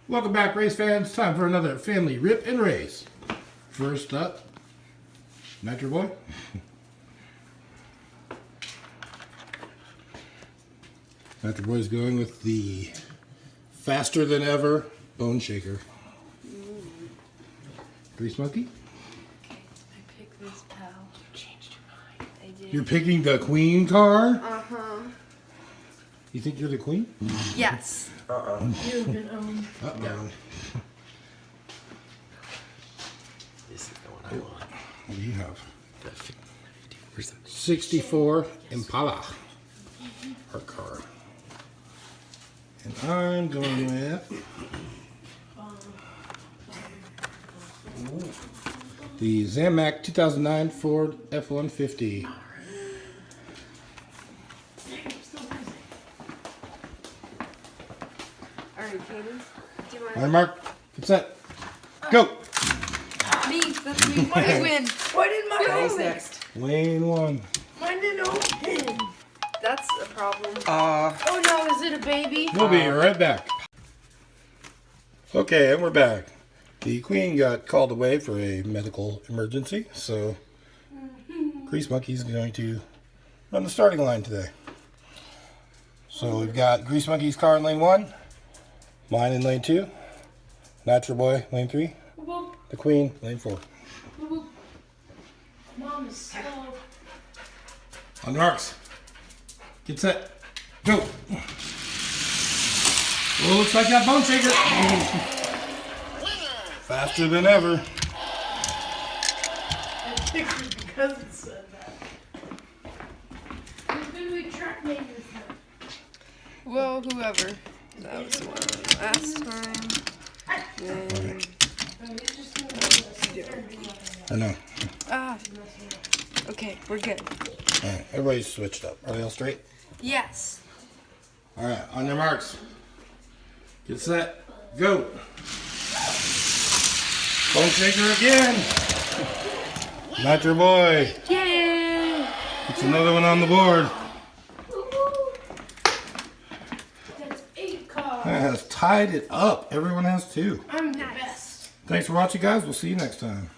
Welcome back, race fans. Time for another family rip and race. First up, Nitro Boy. Nitro Boy's going with the faster than ever Bone Shaker. Grease Monkey. Okay, I picked this pal. You changed your mind. I did. You're picking the Queen car? Uh-huh. You think you're the Queen? Yes. You've been owned. Uh-oh. This is the one I want. What do you have? The 50. Where's the 64 Impala. Her car. And I'm going with the Zamac 2009 Ford F-150. Alright, Kaden. Do you want All right, Mark. Get set. Go. me? That's me. I win. Why did mine Who's open? next? Lane 1. Mine didn't open. That's a problem. Oh no, is it a baby? We'll be right back. Okay, and we're back. The Queen got called away for a medical emergency, so Grease Monkey's going to run the starting line today. So we've got Grease Monkey's car in lane 1, mine in lane 2, Nitro Boy lane 3, the Queen lane 4. Mom is slow. On the marks. Get set. Go. Well, looks like that Bone Shaker. Faster than ever. I picked it because it said that. Who's gonna be track name this time? Well, whoever. That was the one last time. Then, Oh, it's just gonna be I know. ah. Okay, we're good. All right, everybody's switched up. Are they all straight? Yes. All right, on your marks. Get set. Go. Bone Shaker again. Nitro Boy. Yay! It's another one on the board. That's 8 cars. That has tied it up. Everyone has 2. I'm the best. Thanks for watching, guys. We'll see you next time.